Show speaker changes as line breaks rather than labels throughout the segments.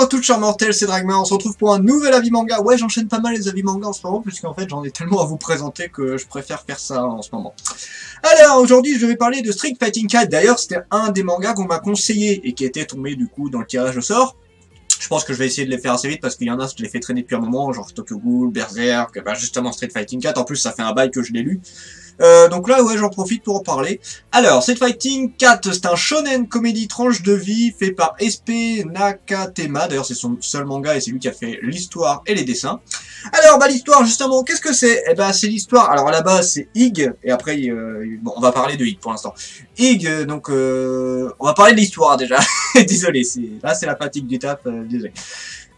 Bonjour toutes chers mortels, c'est Dragma, on se retrouve pour un nouvel avis manga. Ouais, j'enchaîne pas mal les avis manga en ce moment, puisqu'en fait j'en ai tellement à vous présenter que je préfère faire ça en ce moment. Alors, aujourd'hui je vais parler de Street Fighting 4, d'ailleurs c'était un des mangas qu'on m'a conseillé et qui était tombé du coup dans le tirage au sort. Je pense que je vais essayer de les faire assez vite parce qu'il y en a, je les fais traîner depuis un moment, genre Tokyo Ghoul, Berserk, bah justement Street Fighting 4, en plus ça fait un bail que je l'ai lu. Donc là, ouais, j'en profite pour en parler. Alors, Street Fighting 4, c'est un shonen comédie tranche de vie fait par SP Nakatema. D'ailleurs, c'est son seul manga et c'est lui qui a fait l'histoire et les dessins. Alors, bah l'histoire, justement, qu'est-ce que c'est? Eh ben, c'est l'histoire. Alors, à la base, c'est Ig, et après, bon, on va parler de Ig pour l'instant. Ig, donc, on va parler de l'histoire déjà. Désolé, là, c'est la fatigue du taf, désolé.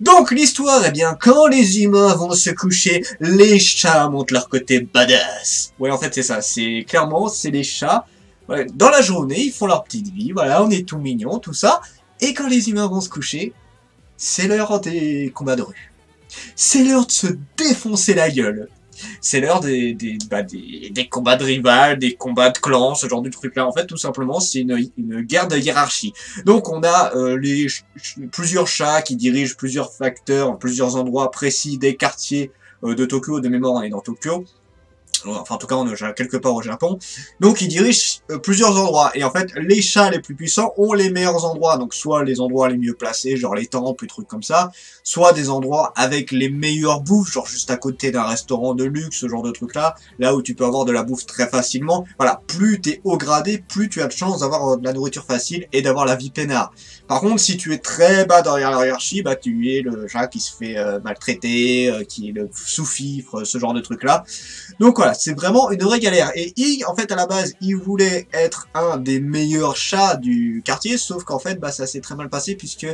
Donc l'histoire, eh bien, quand les humains vont se coucher, les chats montrent leur côté badass. Ouais, en fait, c'est ça. C'est clairement, c'est les chats. Ouais, dans la journée, ils font leur petite vie. Voilà, on est tout mignon, tout ça. Et quand les humains vont se coucher, c'est l'heure des combats de rue. C'est l'heure de se défoncer la gueule. C'est l'heure des combats de rivales, des combats de clans, ce genre de truc-là. En fait, tout simplement, c'est une guerre de hiérarchie. Donc, on a plusieurs chats qui dirigent plusieurs facteurs, plusieurs endroits précis des quartiers de Tokyo. De mémoire, on est dans Tokyo. Enfin, en tout cas, on est quelque part au Japon. Donc, ils dirigent plusieurs endroits. Et en fait, les chats les plus puissants ont les meilleurs endroits. Donc, soit les endroits les mieux placés, genre les temples, les trucs comme ça. Soit des endroits avec les meilleures bouffes, genre juste à côté d'un restaurant de luxe, ce genre de trucs-là. Là où tu peux avoir de la bouffe très facilement. Voilà, plus t'es haut gradé, plus tu as de chance d'avoir de la nourriture facile et d'avoir la vie peinard. Par contre, si tu es très bas dans la hiérarchie, bah tu es le chat qui se fait maltraiter, qui est le sous-fifre, ce genre de trucs-là. Donc voilà, c'est vraiment une vraie galère. Et Ig, en fait, à la base, il voulait être un des meilleurs chats du quartier, sauf qu'en fait, bah ça s'est très mal passé puisque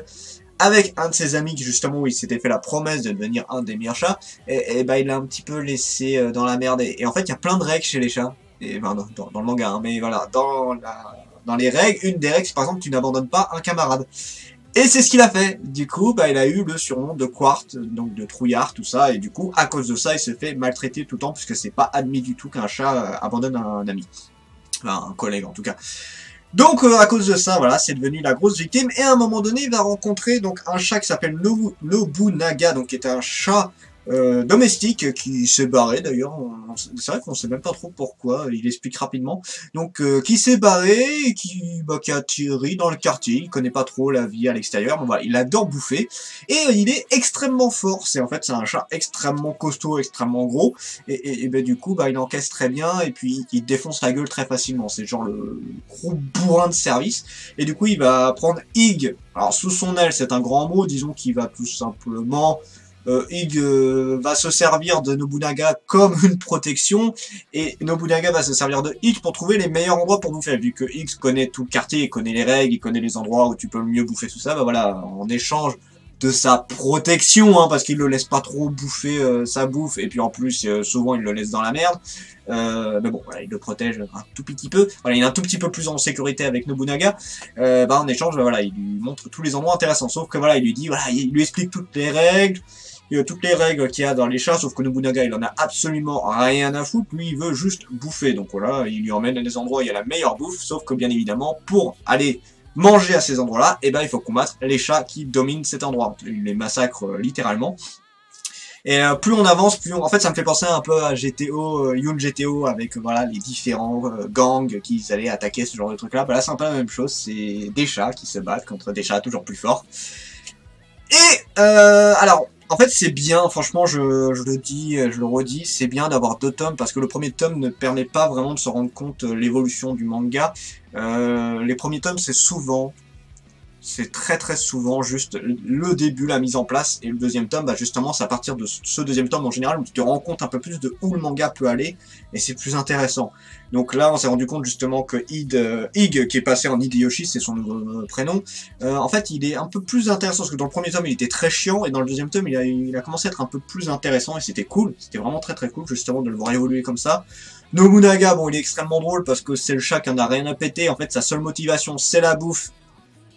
avec un de ses amis, justement, où il s'était fait la promesse de devenir un des meilleurs chats, et bah il l'a un petit peu laissé dans la merde. Et en fait, il y a plein de règles chez les chats, et enfin, dans le manga, hein, mais voilà, dans les règles, une des règles, c'est par exemple, tu n'abandonnes pas un camarade. Et c'est ce qu'il a fait. Du coup, bah, il a eu le surnom de Quart, donc de trouillard, tout ça. Et du coup, à cause de ça, il se fait maltraiter tout le temps, puisque c'est pas admis du tout qu'un chat abandonne un ami. Enfin, un collègue, en tout cas. Donc, à cause de ça, voilà, c'est devenu la grosse victime. Et à un moment donné, il va rencontrer donc un chat qui s'appelle Nobunaga, donc qui est un chat domestique qui s'est barré d'ailleurs. C'est vrai qu'on sait même pas trop pourquoi. Il explique rapidement. Donc, qui s'est barré et qui a atterri dans le quartier. Il connaît pas trop la vie à l'extérieur. Bon, voilà, il adore bouffer et il est extrêmement fort. C'est un chat extrêmement costaud, extrêmement gros. Et ben du coup, bah il encaisse très bien et puis il défonce la gueule très facilement. C'est genre le gros bourrin de service. Et du coup, il va prendre Ig. Alors sous son aile, c'est un grand mot. Disons qu'il va tout simplement Ig va se servir de Nobunaga comme une protection et Nobunaga va se servir de Ig pour trouver les meilleurs endroits pour bouffer. Vu que Ig connaît tout le quartier, il connaît les règles, il connaît les endroits où tu peux le mieux bouffer, tout ça, bah voilà, en échange de sa protection, hein, parce qu'il le laisse pas trop bouffer sa bouffe, et puis en plus, souvent il le laisse dans la merde. Mais bon, voilà, il le protège un tout petit peu. Voilà, il est un tout petit peu plus en sécurité avec Nobunaga. Bah en échange, bah, voilà, il lui montre tous les endroits intéressants. Sauf que voilà, il lui dit, voilà, il lui explique toutes les règles. Toutes les règles qu'il y a dans les chats, sauf que Nobunaga il en a absolument rien à foutre, lui il veut juste bouffer, donc voilà, il lui emmène à des endroits où il y a la meilleure bouffe, sauf que bien évidemment, pour aller manger à ces endroits-là, et ben il faut combattre les chats qui dominent cet endroit, il les massacre littéralement. Et plus on avance, plus en fait ça me fait penser un peu à GTO, Yoon GTO, avec voilà les différents gangs qui allaient attaquer ce genre de trucs là, bah là c'est un peu la même chose, c'est des chats qui se battent contre des chats toujours plus forts. Et alors, en fait, c'est bien, franchement, je le dis, je le redis, c'est bien d'avoir 2 tomes, parce que le premier tome ne permet pas vraiment de se rendre compte de l'évolution du manga. Les premiers tomes, c'est très souvent juste le début, la mise en place, et le deuxième tome, bah justement, c'est à partir de ce deuxième tome en général où tu te rends compte un peu plus de où le manga peut aller, et c'est plus intéressant. Donc là, on s'est rendu compte justement que Ig, qui est passé en Hideyoshi, c'est son nouveau prénom, en fait, il est un peu plus intéressant, parce que dans le premier tome, il était très chiant, et dans le deuxième tome, il a commencé à être un peu plus intéressant, et c'était cool, c'était vraiment très cool, justement, de le voir évoluer comme ça. Nobunaga, bon, il est extrêmement drôle, parce que c'est le chat qui en a rien à péter, en fait, sa seule motivation, c'est la bouffe,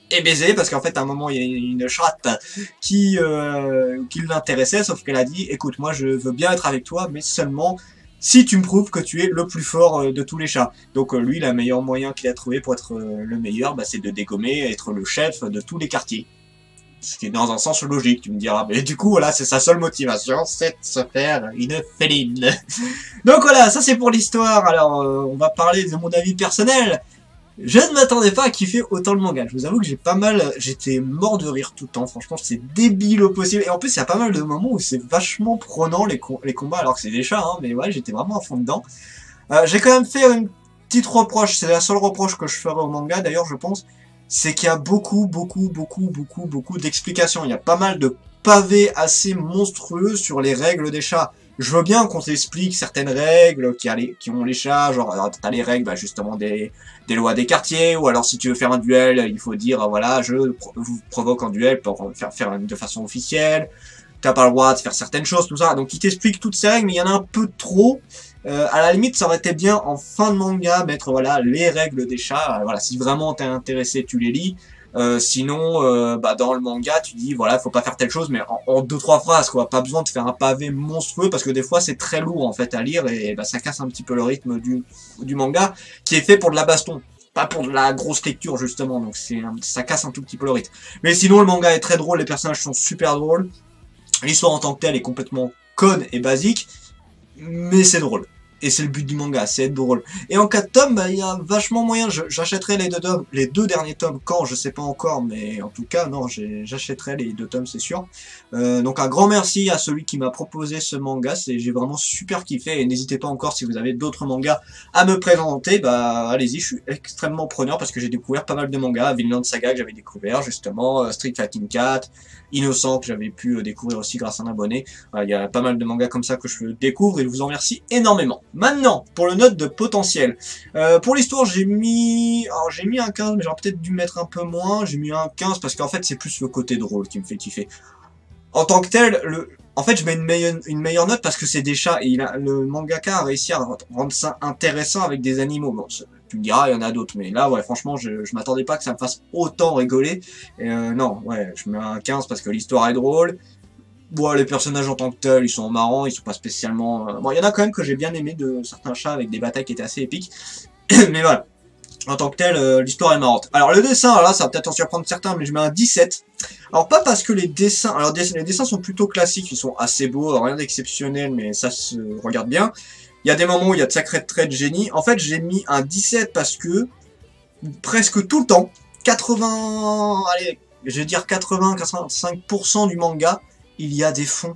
et baiser, parce qu'en fait à un moment il y a une chatte qui l'intéressait, sauf qu'elle a dit écoute, moi je veux bien être avec toi, mais seulement si tu me prouves que tu es le plus fort de tous les chats. Donc lui, le meilleur moyen qu'il a trouvé pour être le meilleur, bah, c'est de dégommer, être le chef de tous les quartiers. Ce qui est dans un sens logique, tu me diras. Mais du coup, voilà, c'est sa seule motivation, c'est de se faire une féline. Donc voilà, ça c'est pour l'histoire. Alors, on va parler de mon avis personnel. Je ne m'attendais pas à kiffer autant le manga. Je vous avoue que j'étais mort de rire tout le temps. Franchement, c'est débile au possible. Et en plus, il y a pas mal de moments où c'est vachement prenant les combats, alors que c'est des chats, hein. Mais ouais, j'étais vraiment à fond dedans. J'ai quand même fait une petite reproche. C'est la seule reproche que je ferai au manga, d'ailleurs, je pense. C'est qu'il y a beaucoup d'explications. Il y a pas mal de pavés assez monstrueux sur les règles des chats. Je veux bien qu'on t'explique certaines règles qui ont les chats, genre t'as les règles justement des lois des quartiers, ou alors si tu veux faire un duel, il faut dire voilà, vous provoque un duel pour faire de façon officielle, t'as pas le droit de faire certaines choses, tout ça. Donc il t'explique toutes ces règles, mais il y en a un peu trop. À la limite, ça aurait été bien en fin de manga mettre voilà les règles des chats. Voilà, si vraiment t'es intéressé, tu les lis. Sinon, dans le manga, tu dis voilà, faut pas faire telle chose, mais en 2-3 phrases, quoi. Pas besoin de faire un pavé monstrueux parce que des fois c'est très lourd en fait à lire et ça casse un petit peu le rythme du manga qui est fait pour de la baston, pas pour de la grosse lecture justement. Donc ça casse un tout petit peu le rythme. Mais sinon, le manga est très drôle, les personnages sont super drôles, l'histoire en tant que telle est complètement conne et basique, mais c'est drôle. Et c'est le but du manga, c'est être drôle. Et en 4 tomes, il y a vachement moyen. J'achèterai les deux derniers tomes quand, je sais pas encore, mais en tout cas, non, j'achèterai les 2 tomes, c'est sûr. Donc un grand merci à celui qui m'a proposé ce manga, j'ai vraiment super kiffé. Et n'hésitez pas encore, si vous avez d'autres mangas à me présenter, allez-y, je suis extrêmement preneur parce que j'ai découvert pas mal de mangas. Vinland Saga que j'avais découvert justement, Street Fighting 4, Innocent que j'avais pu découvrir aussi grâce à un abonné. Il y a pas mal de mangas comme ça que je découvre et je vous en remercie énormément. Maintenant, pour le note de potentiel. Pour l'histoire, j'ai mis un 15, mais j'aurais peut-être dû mettre un peu moins. J'ai mis un 15 parce qu'en fait, c'est plus le côté drôle qui me fait kiffer. En tant que tel, en fait, je mets une meilleure note parce que c'est des chats et le mangaka a réussi à rendre ça intéressant avec des animaux. Bon, tu me diras, il y en a d'autres, mais là, ouais, franchement, je m'attendais pas que ça me fasse autant rigoler. Et non, ouais, je mets un 15 parce que l'histoire est drôle. Bon, les personnages en tant que tels, ils sont marrants, ils sont pas spécialement... Bon, il y en a quand même que j'ai bien aimé de certains chats avec des batailles qui étaient assez épiques. Mais voilà, en tant que tel, l'histoire est marrante. Alors le dessin, alors là, ça va peut-être en surprendre certains, mais je mets un 17. Alors pas parce que les dessins... Alors les dessins sont plutôt classiques, ils sont assez beaux, rien d'exceptionnel, mais ça se regarde bien. Il y a des moments où il y a de sacrés traits de génie. En fait, j'ai mis un 17 parce que presque tout le temps, 80... Allez, je vais dire 80-85% du manga, il y a des fonds.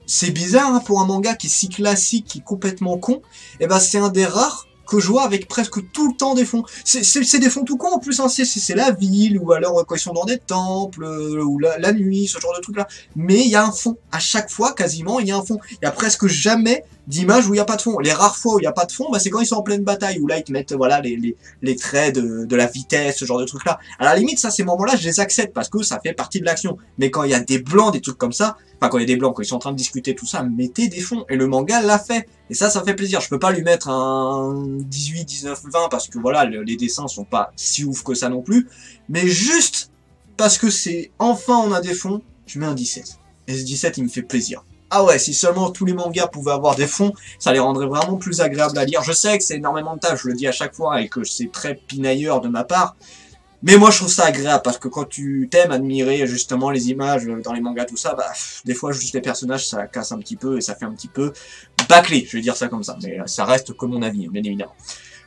C'est bizarre hein, pour un manga qui est si classique, qui est complètement con. Et c'est un des rares que je vois avec presque tout le temps des fonds. C'est des fonds tout con en plus, hein. C'est la ville, ou alors quand ils sont dans des temples, ou la nuit, ce genre de trucs là. Mais il y a un fond. À chaque fois, quasiment, il y a un fond. Il y a presque jamais d'images où il n'y a pas de fond. Les rares fois où il n'y a pas de fond, c'est quand ils sont en pleine bataille, où là ils te mettent voilà les traits de la vitesse, ce genre de trucs là. À la limite, ça, ces moments-là, je les accepte parce que ça fait partie de l'action. Mais quand il y a des blancs, des trucs comme ça, enfin quand il y a des blancs, quand ils sont en train de discuter tout ça, mettez des fonds. Et le manga l'a fait. Et ça fait plaisir. Je peux pas lui mettre un 18, 19, 20 parce que voilà, les dessins sont pas si ouf que ça non plus. Mais juste parce que c'est enfin on a des fonds, je mets un 17. Et ce 17, il me fait plaisir. Ah ouais, si seulement tous les mangas pouvaient avoir des fonds, ça les rendrait vraiment plus agréables à lire. Je sais que c'est énormément de tâches, je le dis à chaque fois, et que c'est très pinailleur de ma part. Mais moi je trouve ça agréable, parce que quand tu t'aimes admirer justement les images dans les mangas, tout ça, des fois juste les personnages, ça casse un petit peu, et ça fait un petit peu bâclé, je vais dire ça comme ça. Mais ça reste que mon avis, bien évidemment.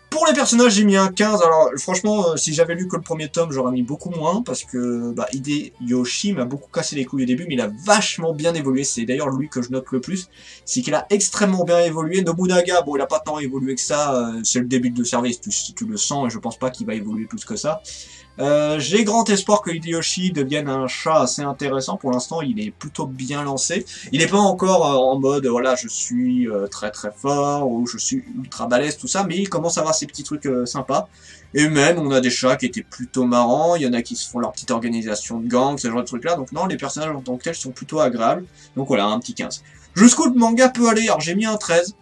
Pour les personnages, j'ai mis un 15. Alors, franchement, si j'avais lu que le premier tome, j'aurais mis beaucoup moins, parce que Hideyoshi m'a beaucoup cassé les couilles au début, mais il a vachement bien évolué. C'est d'ailleurs lui que je note le plus. C'est qu'il a extrêmement bien évolué. Nobunaga, bon, il a pas tant évolué que ça. C'est le début de service, tu le sens, et je pense pas qu'il va évoluer plus que ça. J'ai grand espoir que Hideyoshi devienne un chat assez intéressant. Pour l'instant, il est plutôt bien lancé. Il n'est pas encore en mode, voilà, je suis très très fort, ou je suis ultra balèze, tout ça, mais il commence à avoir ces petits trucs sympas. Et même, on a des chats qui étaient plutôt marrants, il y en a qui se font leur petite organisation de gang, ce genre de trucs-là. Donc non, les personnages en tant que tels sont plutôt agréables. Donc voilà, un petit 15. Jusqu'où le manga peut aller? Alors j'ai mis un 13.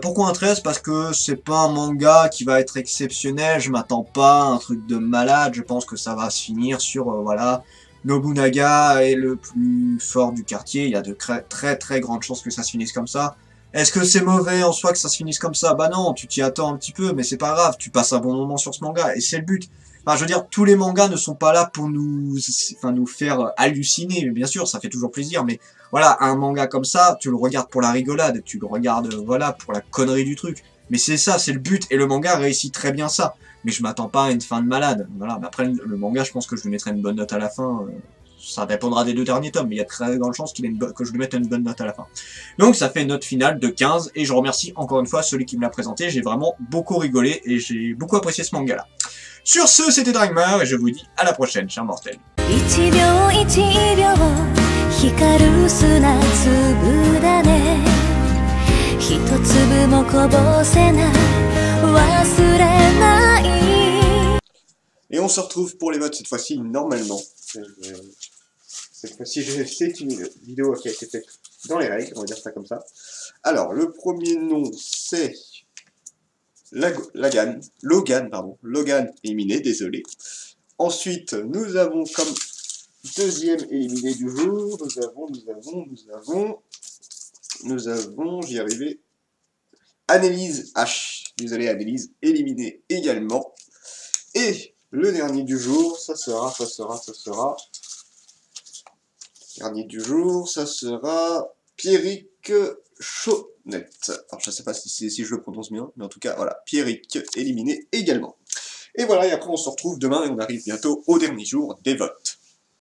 Pourquoi un 13? Parce que c'est pas un manga qui va être exceptionnel, je m'attends pas à un truc de malade, je pense que ça va se finir sur, voilà, Nobunaga est le plus fort du quartier, il y a de très grandes chances que ça se finisse comme ça. Est-ce que c'est mauvais en soi que ça se finisse comme ça? Bah non, tu t'y attends un petit peu, mais c'est pas grave, tu passes un bon moment sur ce manga, et c'est le but. Enfin, je veux dire, tous les mangas ne sont pas là pour nous faire halluciner. Mais bien sûr, ça fait toujours plaisir. Mais voilà, un manga comme ça, tu le regardes pour la rigolade, tu le regardes, voilà, pour la connerie du truc. Mais c'est ça, c'est le but. Et le manga réussit très bien ça. Mais je m'attends pas à une fin de malade. Voilà. Mais après, le manga, je pense que je lui mettrai une bonne note à la fin. Ça dépendra des 2 derniers tomes, mais il y a très grande chance que je lui mette une bonne note à la fin. Donc ça fait une note finale de 15, et je remercie encore une fois celui qui me l'a présenté. J'ai vraiment beaucoup rigolé, et j'ai beaucoup apprécié ce manga-là. Sur ce, c'était Dragmar, et je vous dis à la prochaine, chers mortels. Et on se retrouve pour les votes cette fois-ci, normalement. Cette fois-ci, c'est une vidéo qui a été faite dans les règles, on va dire ça comme ça. Alors, le premier nom, c'est Logan, éliminé, désolé. Ensuite, nous avons comme deuxième éliminé du jour, nous avons, j'y arrivais, Annelise H. Désolé Annelise, éliminée également. Et le dernier du jour, ça sera... Dernier du jour, ça sera Pierrick Chaunette. Alors je sais pas si je le prononce bien, mais en tout cas, voilà, Pierrick éliminé également. Et voilà, et après on se retrouve demain et on arrive bientôt au dernier jour des votes.